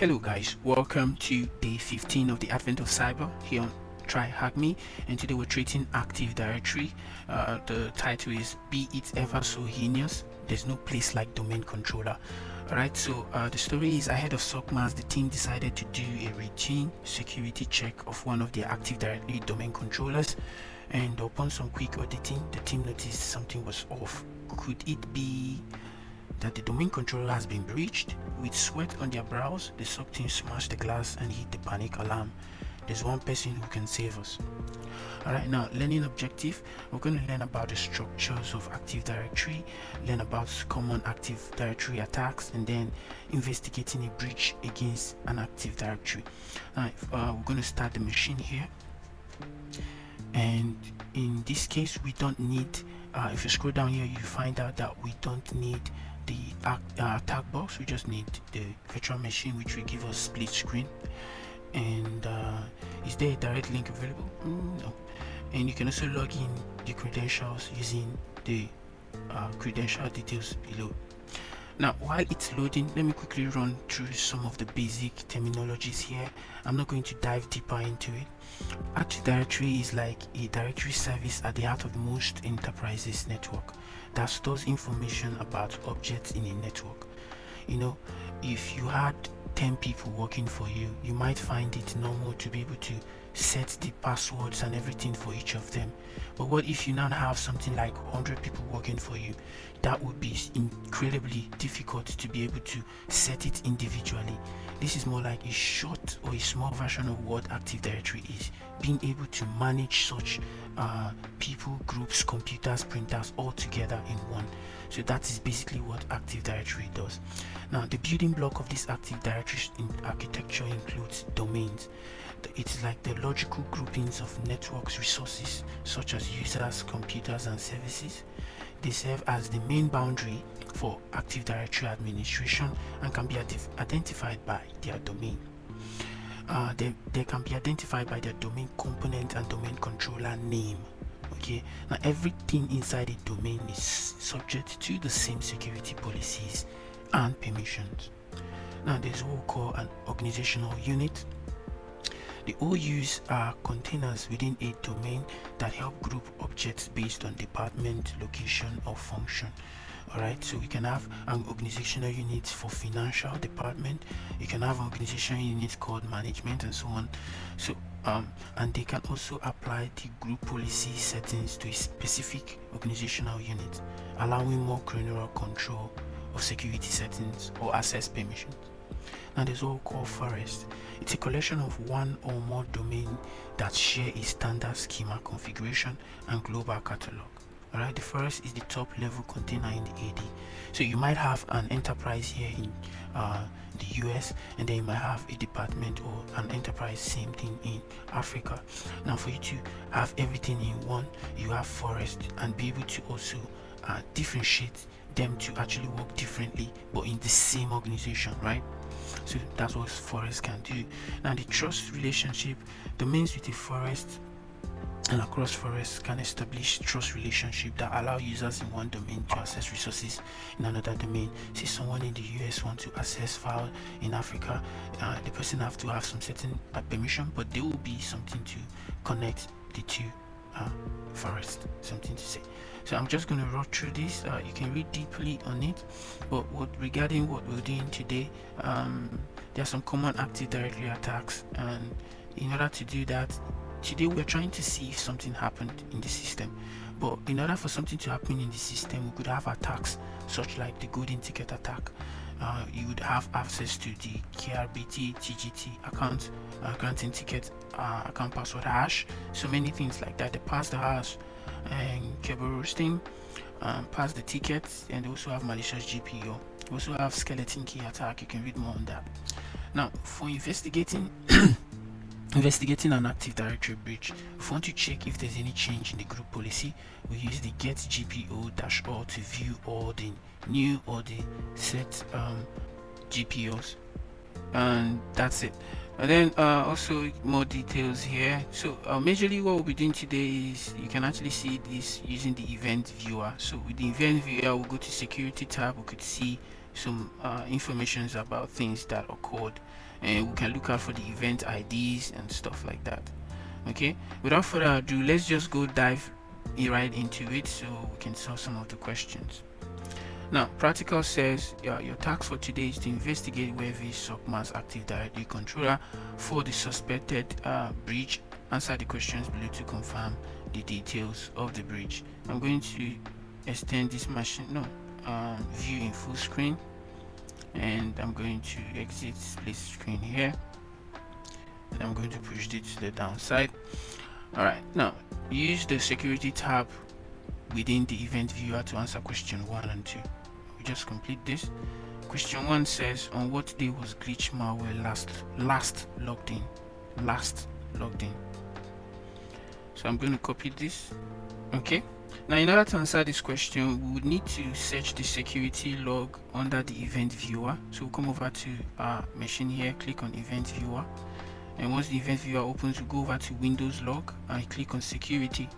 Hello guys, welcome to day 15 of the Advent of Cyber here on TryHackMe, and today we're treating Active Directory. The title is Be It Ever So Heinous, There's No Place Like Domain Controller. Alright, so the story is ahead of SOCMAS, the team decided to do a routine security check of one of their Active Directory domain controllers, and upon some quick auditing, the team noticed something was off. Could it be that the domain controller has been breached? With sweat on their brows, the SOC team smashed the glass and hit the panic alarm. There's one person who can save us. Alright, now learning objective, we're going to learn about the structures of Active Directory, learn about common Active Directory attacks, and then investigating a breach against an Active Directory. Now, we're going to start the machine here, and in this case we don't need, if you scroll down here you find out that we don't need the attack box. We just need the virtual machine, which will give us split screen. And is there a direct link available? No. And you can also log in the credentials using the credential details below. Now, while it's loading, let me quickly run through some of the basic terminologies here. I'm not going to dive deeper into it. Active Directory is like a directory service at the heart of most enterprises network that stores information about objects in a network. You know, if you had 10 people working for you, you might find it normal to be able to set the passwords and everything for each of them. But what if you now have something like 100 people working for you? That would be incredibly difficult to be able to set it individually. This is more like a short or a small version of what Active Directory is, being able to manage such people, groups, computers, printers all together in one. So that is basically what Active Directory does. Now, the building block of this Active Directory architecture includes domains. It's like the logical groupings of networks resources such as users, computers, and services. They serve as the main boundary for Active Directory administration and can be identified by their domain. They can be identified by their domain component and domain controller name. Okay, now everything inside a domain is subject to the same security policies and permissions. Now there's what we call an organizational unit. The OUs are containers within a domain that help group objects based on department, location, or function. Alright, so we can have an organizational unit for financial department, you can have an organizational unit called management, and so on. So and they can also apply the group policy settings to a specific organizational unit, allowing more granular control of security settings or access permissions. Now there's what we call forest. It's a collection of one or more domains that share a standard schema configuration and global catalog. Alright, the forest is the top level container in the AD. So you might have an enterprise here in the US, and then you might have a department or an enterprise, same thing in Africa. Now for you to have everything in one, you have forest, and be able to also differentiate them to actually work differently but in the same organization, right? So that's what forest can do. Now the trust relationship, domains with a forest and across forests can establish trust relationship that allow users in one domain to access resources in another domain. Say someone in the US wants to access file in Africa, the person have to have some certain permission, but there will be something to connect the two forests, something to say. So I'm just going to run through this. You can read deeply on it, but regarding what we're doing today, there are some common Active Directory attacks, and in order to do that, today we're trying to see if something happened in the system. But in order for something to happen in the system, we could have attacks such like the golden ticket attack. You would have access to the KRBT, TGT account, granting ticket, account password hash, so many things like that. They pass the hash and cable roasting, pass the tickets, and they also have malicious GPO. We also have skeleton key attack. You can read more on that. Now for investigating an Active Directory breach, if we want to check if there's any change in the group policy, we use the get GPO-all to view all the new or the set GPOs, and that's it. And then also more details here. So majorly what we'll be doing today is, you can actually see this using the event viewer. So with the event viewer, we'll go to security tab. We could see some informations about things that occurred and we can look out for the event IDs and stuff like that. Okay, without further ado, let's just go dive right into it so we can solve some of the questions. Now, practical says your task for today is to investigate whether a submass active directory controller for the suspected breach. Answer the questions below to confirm the details of the breach. I'm going to extend this machine, view in full screen, and I'm going to exit split screen here, and I'm going to push it to the downside. Alright, now use the security tab within the event viewer to answer question 1 and 2. We just complete this. Question 1 says, on what day was glitch malware last logged in? So I'm going to copy this. Okay, now in order to answer this question, we would need to search the security log under the event viewer. So we'll come over to our machine here, click on event viewer, and once the event viewer opens, we go over to Windows log and click on security.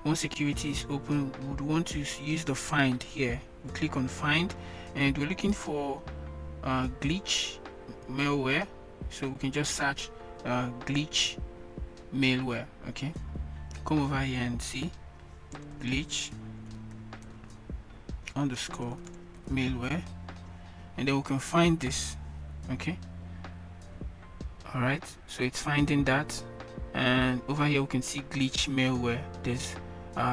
Once security is open, we would want to use the find here. We click on find, and we're looking for glitch malware, so we can just search glitch malware. Okay, come over here and see glitch underscore malware, and then we can find this. Okay, all right, so it's finding that, and over here we can see glitch malware. There's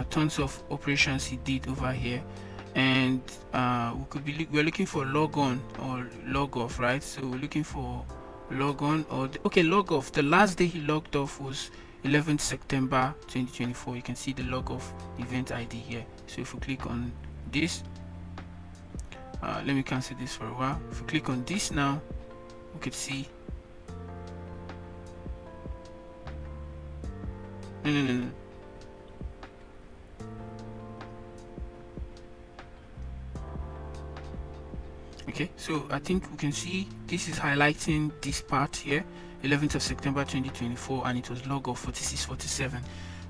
tons of operations he did over here, and we're looking for log on or log off, right? So we're looking for log on or log off. The last day he logged off was 11th September 2024. You can see the log off event ID here. So if we click on this, let me cancel this for a while. If we click on this now, we could see no. Okay, so I think we can see this is highlighting this part here, 11th of September 2024, and it was log of 4647,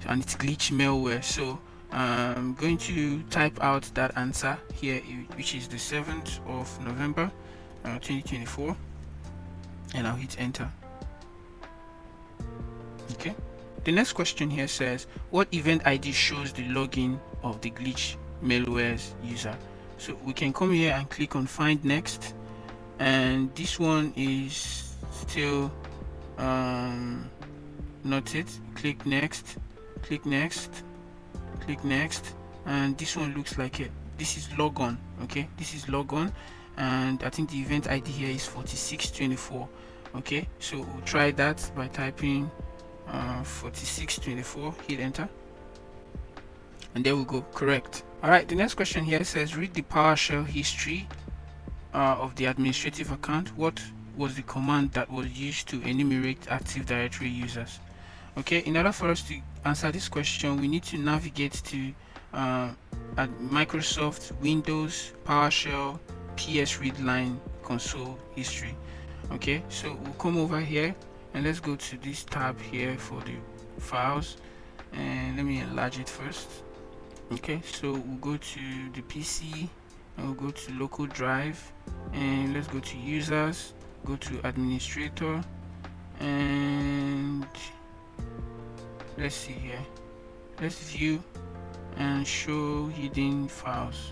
and it's glitch malware. So I'm going to type out that answer here, which is the 7th of November 2024, and I'll hit enter. Okay, the next question here says, what event ID shows the login of the glitch malware's user? So we can come here and click on find next, and this one is still not it. Click next, and this one looks like it. This is logon. Okay, this is logon, and I think the event ID here is 4624. Okay, so we'll try that by typing 4624, hit enter, and there we go, correct. Alright, the next question here says, read the PowerShell history of the administrative account. What was the command that was used to enumerate Active Directory users? Okay, in order for us to answer this question, we need to navigate to Microsoft Windows PowerShell PS readline console history. Okay, so we'll come over here and let's go to this tab here for the files, and let me enlarge it first. Okay, so we'll go to the PC and we'll go to local drive, and let's go to users, go to administrator, and let's see here, let's view and show hidden files,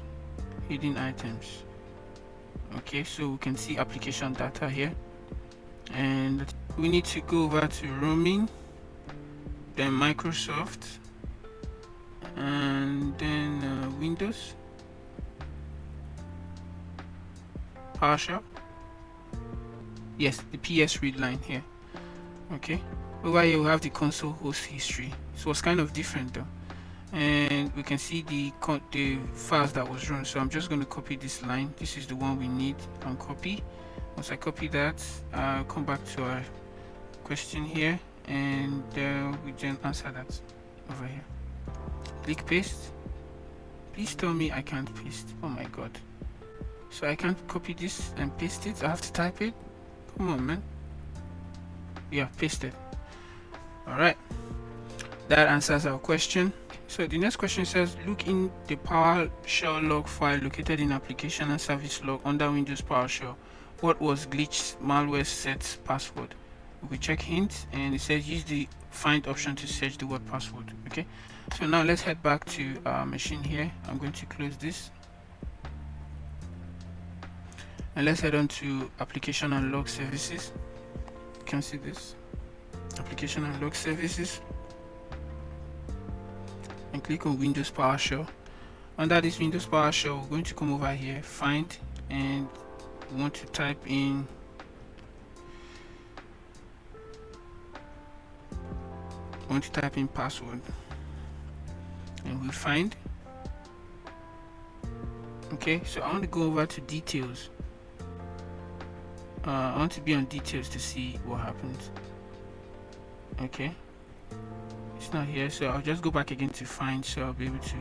hidden items. Okay, so we can see application data here, and we need to go over to roaming, then Microsoft, and then Windows, PowerShell. Yes, the PS readline here. Okay, over here we have the console host history. So it's kind of different though, and we can see the files that was run. So I'm just going to copy this line. This is the one we need, and copy. Once I copy that, I'll come back to our question here, and we then answer that over here. Click paste. Please tell me I can't paste. Oh my god. So I can't copy this and paste it. I have to type it. Come on, man. Yeah, pasted. Alright. That answers our question. So the next question says, look in the PowerShell log file located in application and service log under Windows PowerShell. what was glitched malware set password. We check hint and it says use the find option to search the word password. Okay, so now let's head back to our machine here. I'm going to close this and let's head on to application and log services. You can see this application and log services and click on Windows PowerShell. Under this Windows PowerShell, we're going to come over here, find, and we want to type in password, and we'll find. Okay, so I want to go over to details. I want to be on details to see what happens. Okay, it's not here, so I'll just go back again to find, so I'll be able to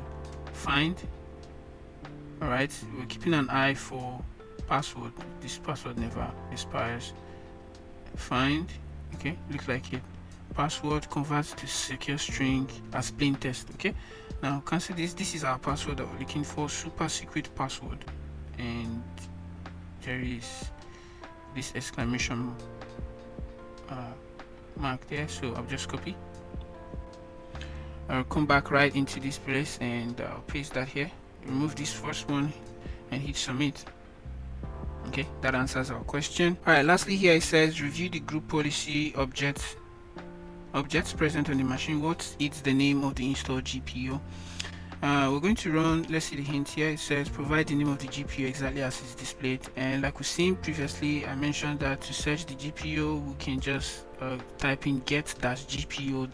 find. Alright, we're keeping an eye for password. This password never expires. Find. Okay, looks like it. Password converts to secure string as plain text. Okay, now cancel this. This is our password that we're looking for, super secret password, and there is this exclamation mark there, so I'll just copy. I'll come back right into this place and I'll paste that here. Remove this first one and hit submit. Okay, that answers our question. All right, lastly here it says review the group policy objects present on the machine. What is the name of the installed GPU? We're going to run, let's see the hint here. It says provide the name of the GPU exactly as it's displayed, and like we've seen previously, I mentioned that to search the GPU we can just type in get-gpu-all,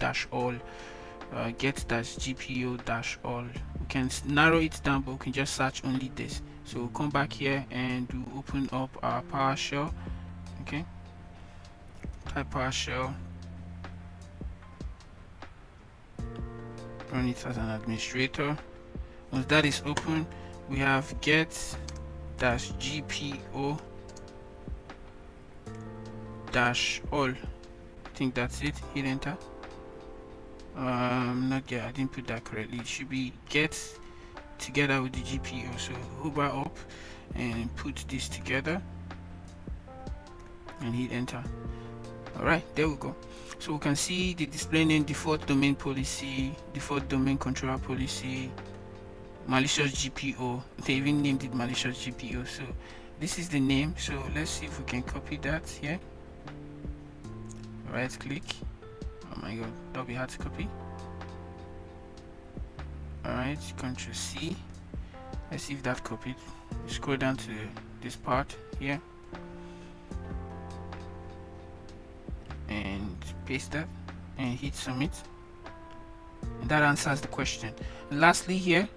get-gpu-all. We can narrow it down, but we can just search only this. So we'll come back here and we'll open up our PowerShell. Okay, type PowerShell, run it as an administrator. Once that is open, we have get-gpu-all. I think that's it. Hit enter. Not yet, I didn't put that correctly. It should be get together with the GPU. So hover up and put this together and hit enter. Alright, there we go. So we can see the display name, default domain policy, default domain controller policy, malicious GPU. They even named it malicious GPU. So this is the name. So let's see if we can copy that here. Right click. Oh my god, that'll be hard to copy. Alright, Ctrl C. Let's see if that copied. Scroll down to this part here and paste that and hit submit, and that answers the question. And lastly here,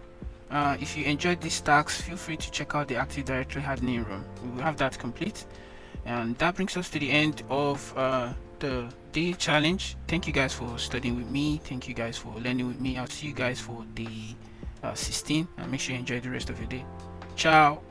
if you enjoyed these tasks, feel free to check out the Active Directory admin room. We will have that complete, and that brings us to the end of the day challenge. Thank you guys for studying with me. Thank you guys for learning with me. I'll see you guys for day 16, and make sure you enjoy the rest of your day. Ciao.